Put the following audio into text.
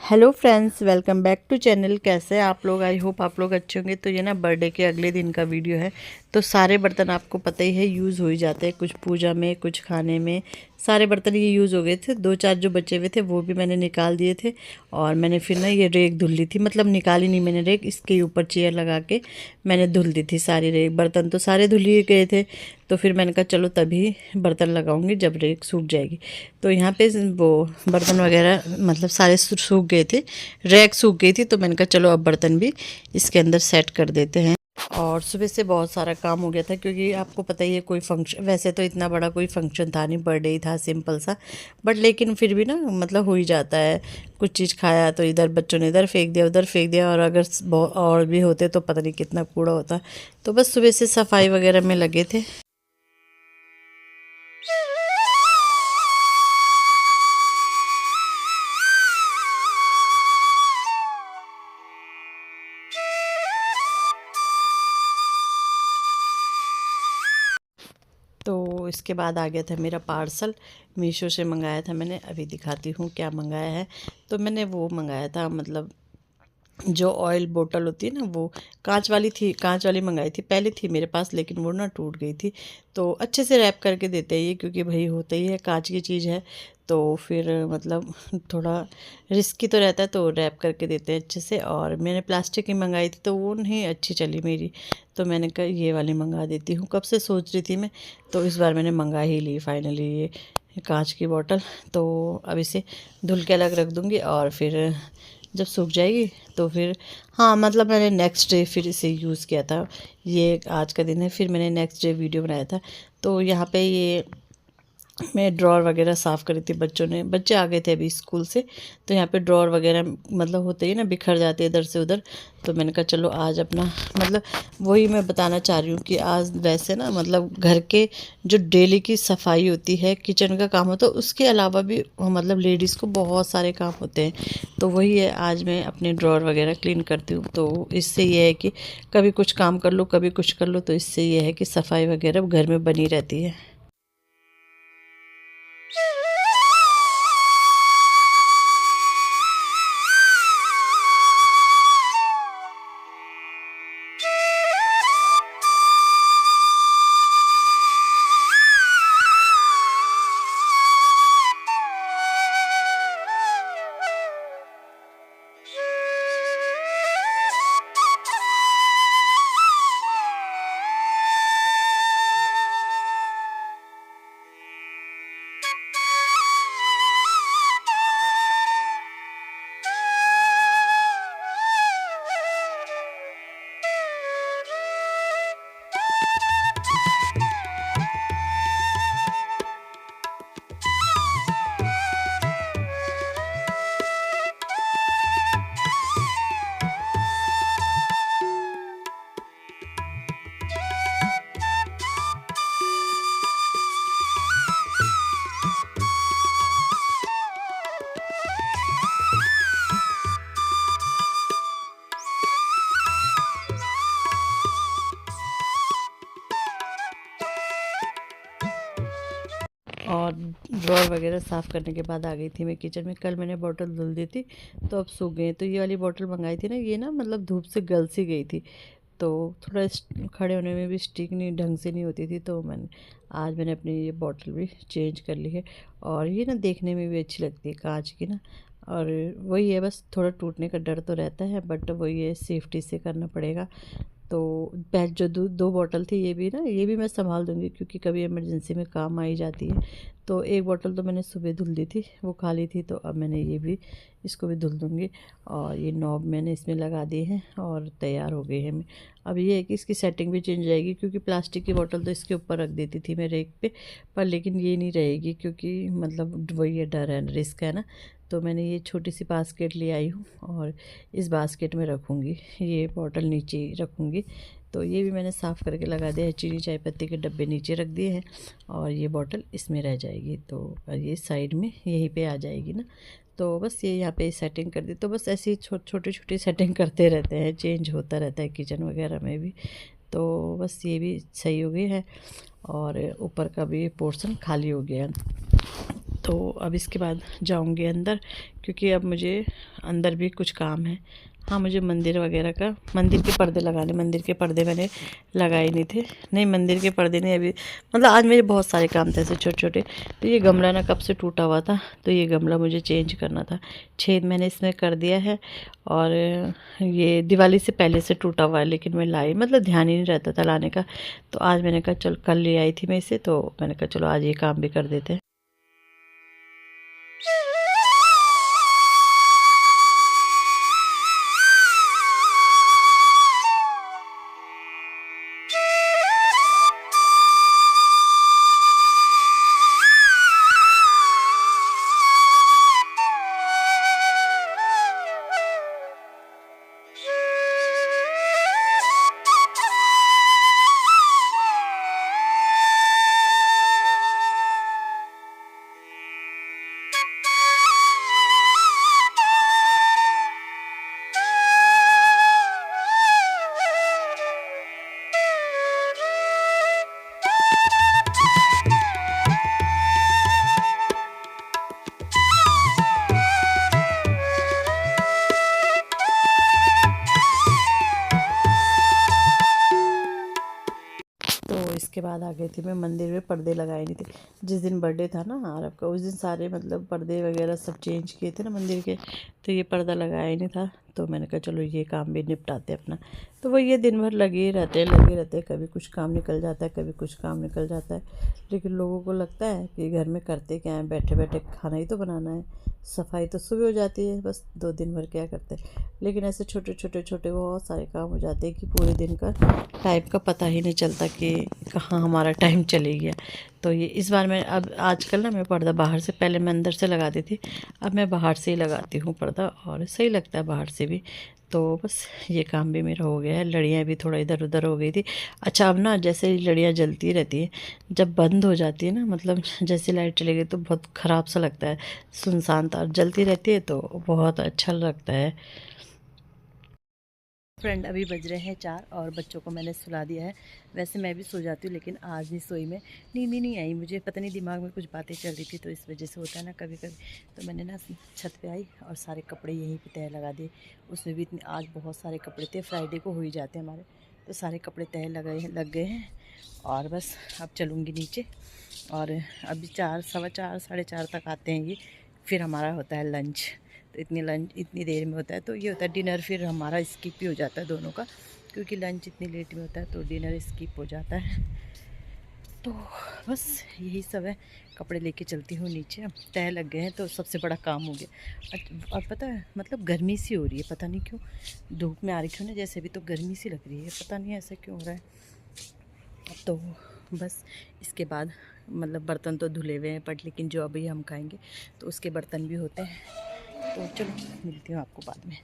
Hello friends, welcome back to channel. कैसे हैं आप लोग? आई होप आप लोग अच्छे होंगे। तो ये ना बर्थडे के अगले दिन का वीडियो है। तो सारे बर्तन आपको पता ही है यूज़ हो ही जाते हैं, कुछ पूजा में कुछ खाने में। सारे बर्तन ये यूज़ हो गए थे। दो चार जो बचे हुए थे वो भी मैंने निकाल दिए थे। और मैंने फिर ना ये रेक धुल ली थी, मतलब निकाली नहीं मैंने रेक, इसके ऊपर चेयर लगा के मैंने धुल दी थी सारी रेक। बर्तन तो सारे धुल ही गए थे, तो फिर मैंने कहा चलो तभी बर्तन लगाऊंगी जब रेक सूख जाएगी। तो यहाँ पे वो बर्तन वगैरह मतलब सारे सूख गए थे, रैक सूख गई थी। तो मैंने कहा चलो अब बर्तन भी इसके अंदर सेट कर देते हैं। और सुबह से बहुत सारा काम हो गया था, क्योंकि आपको पता ही है कोई फंक्शन, वैसे तो इतना बड़ा कोई फंक्शन था नहीं, बर्थडे ही था सिंपल सा। बट लेकिन फिर भी ना मतलब हो ही जाता है। कुछ चीज़ खाया तो इधर बच्चों ने इधर फेंक दिया, उधर फेंक दिया, और अगर और भी होते तो पता नहीं कितना कूड़ा होता। तो बस सुबह से सफाई वगैरह में लगे थे। तो इसके बाद आ गया था मेरा पार्सल। मीशो से मंगाया था मैंने, अभी दिखाती हूँ क्या मंगाया है। तो मैंने वो मंगाया था, मतलब जो ऑयल बोतल होती है ना, वो कांच वाली थी, कांच वाली मंगाई थी। पहले थी मेरे पास लेकिन वो ना टूट गई थी। तो अच्छे से रैप करके देते हैं ये, क्योंकि भाई होता ही है कांच की चीज़ है। तो फिर मतलब थोड़ा रिस्की तो रहता है, तो रैप करके देते हैं अच्छे से। और मैंने प्लास्टिक की मंगाई थी तो वो नहीं अच्छी चली मेरी। तो मैंने कहा ये वाली मंगा देती हूँ, कब से सोच रही थी मैं। तो इस बार मैंने मंगा ही ली फाइनली ये कांच की बोतल। तो अब इसे धुल के अलग रख दूँगी, और फिर जब सूख जाएगी तो फिर, हाँ मतलब मैंने नेक्स्ट डे फिर इसे यूज़ किया था। ये आज का दिन है, फिर मैंने नेक्स्ट डे वीडियो बनाया था। तो यहाँ पे ये मैं ड्रॉर वगैरह साफ़ करी थी। बच्चे आ गए थे अभी स्कूल से। तो यहाँ पे ड्रॉर वगैरह मतलब होते ही ना, बिखर जाते इधर से उधर। तो मैंने कहा चलो आज अपना मतलब वही मैं बताना चाह रही हूँ कि आज वैसे ना मतलब घर के जो डेली की सफाई होती है, किचन का काम होता है, उसके अलावा भी मतलब लेडीज़ को बहुत सारे काम होते हैं। तो वही है, आज मैं अपने ड्रॉर वगैरह क्लीन करती हूँ। तो इससे ये है कि कभी कुछ काम कर लो, कभी कुछ कर लो, तो इससे ये है कि सफाई वगैरह घर में बनी रहती है। और ड्रॉर वगैरह साफ़ करने के बाद आ गई थी मैं किचन में। कल मैंने बॉटल धुल दी थी, तो अब सूख गई। तो ये वाली बॉटल मंगाई थी ना, ये ना मतलब धूप से गल सी गई थी। तो थोड़ा खड़े होने में भी स्टिक नहीं ढंग से नहीं होती थी। तो मैंने अपनी ये बॉटल भी चेंज कर ली है। और ये ना देखने में भी अच्छी लगती है कांच की ना। और वही है, बस थोड़ा टूटने का डर तो रहता है, बट वही है, सेफ्टी से करना पड़ेगा। तो पहले जो दो बॉटल थी, ये भी ना, ये भी मैं संभाल दूँगी, क्योंकि कभी इमरजेंसी में काम आ ही जाती है। तो एक बॉटल तो मैंने सुबह धुल दी थी, वो खाली थी। तो अब मैंने ये भी, इसको भी धुल दूँगी। और ये नॉब मैंने इसमें लगा दिए हैं और तैयार हो गए हैं। अब ये है कि इसकी सेटिंग भी चेंज जाएगी, क्योंकि प्लास्टिक की बॉटल तो इसके ऊपर रख देती थी मैं रेक पे। पर लेकिन ये नहीं रहेगी, क्योंकि मतलब वही है, डर है, रिस्क है ना। तो मैंने ये छोटी सी बास्केट ले आई हूँ, और इस बास्केट में रखूँगी, ये बॉटल नीचे ही रखूँगी। तो ये भी मैंने साफ़ करके लगा दिया है, चीनी चाय पत्ती के डब्बे नीचे रख दिए हैं, और ये बॉटल इसमें रह जाएगी। तो ये साइड में यहीं पे आ जाएगी ना। तो बस ये यहाँ पे सेटिंग कर दी। तो बस ऐसे ही छोटी छोटी सेटिंग करते रहते हैं, चेंज होता रहता है किचन वगैरह में भी। तो बस ये भी सही हो गई है, और ऊपर का भी पोर्शन खाली हो गया। तो अब इसके बाद जाऊंगी अंदर, क्योंकि अब मुझे अंदर भी कुछ काम है। हाँ, मुझे मंदिर वगैरह का, मंदिर के पर्दे लगाने, मंदिर के पर्दे मैंने लगाए नहीं थे। नहीं, मंदिर के पर्दे नहीं अभी, मतलब आज मेरे बहुत सारे काम थे ऐसे छोटे छोटे। तो ये गमला ना कब से टूटा हुआ था, तो ये गमला मुझे चेंज करना था। छेद मैंने इसमें कर दिया है, और ये दिवाली से पहले से टूटा हुआ है, लेकिन मैं लाई, मतलब ध्यान ही नहीं रहता था लाने का। तो आज मैंने कहा चल, कल ले आई थी मैं इसे, तो मैंने कहा चलो आज ये काम भी कर देते हैं। तो इसके बाद आ गई थी मैं मंदिर में, पर्दे लगाए नहीं थे। जिस दिन बर्थडे था ना आरव का, उस दिन सारे मतलब पर्दे वगैरह सब चेंज किए थे ना मंदिर के, तो ये पर्दा लगाया ही नहीं था। तो मैंने कहा चलो ये काम भी निपटाते अपना। तो वो ये दिन भर लगे रहते हैं, लगे रहते हैं, कभी कुछ काम निकल जाता है, कभी कुछ काम निकल जाता है। लेकिन लोगों को लगता है कि घर में करते क्या है, बैठे बैठे खाना ही तो बनाना है, सफाई तो सुबह हो जाती है, बस 2 दिन भर क्या करते हैं। लेकिन ऐसे छोटे छोटे छोटे बहुत सारे काम हो जाते हैं कि पूरे दिन का टाइम का पता ही नहीं चलता कि कहाँ हमारा टाइम चले गया। तो ये इस बार मैं, अब आजकल ना मैं पर्दा बाहर से, पहले मैं अंदर से लगाती थी, अब मैं बाहर से ही लगाती हूँ पर्दा, और सही लगता है बाहर से भी। तो बस ये काम भी मेरा हो गया है। लड़ियाँ भी थोड़ा इधर उधर हो गई थी। अच्छा, अब ना जैसे ही लड़ियाँ जलती रहती हैं, जब बंद हो जाती है ना, मतलब जैसे लाइट चली गई तो बहुत ख़राब सा लगता है, सुनसान तार जलती रहती है तो बहुत अच्छा लगता है। फ्रेंड, अभी बज रहे हैं 4 और बच्चों को मैंने सुला दिया है। वैसे मैं भी सो जाती हूँ, लेकिन आज नहीं सोई मैं, नींद ही नहीं आई मुझे, पता नहीं दिमाग में कुछ बातें चल रही थी, तो इस वजह से होता है ना कभी कभी। तो मैंने ना छत पे आई और सारे कपड़े यहीं पे तह लगा दिए। उसमें भी इतने आज बहुत सारे कपड़े थे, फ्राइडे को हो ही जाते हैं हमारे, तो सारे कपड़े तह लग गए हैं। और बस अब चलूँगी नीचे, और अभी 4, सवा 4, साढ़े 4 तक आते हैं ये, फिर हमारा होता है लंच। तो इतनी देर में होता है, तो ये होता है डिनर, फिर हमारा स्किप ही हो जाता है दोनों का, क्योंकि लंच इतनी लेट में होता है तो डिनर स्किप हो जाता है। तो बस यही सब है। कपड़े लेके चलती हूँ नीचे, अब तह लग गए हैं तो सबसे बड़ा काम हो गया। और पता है, मतलब गर्मी सी हो रही है, पता नहीं क्यों, धूप में आ रही हूँ ना जैसे, भी तो गर्मी सी लग रही है, पता नहीं ऐसा क्यों हो रहा है। तो बस इसके बाद, मतलब बर्तन तो धुले हुए हैं, बट लेकिन जो अभी हम खाएंगे तो उसके बर्तन भी होते हैं। तो चलो, मिलती हूँ आपको बाद में।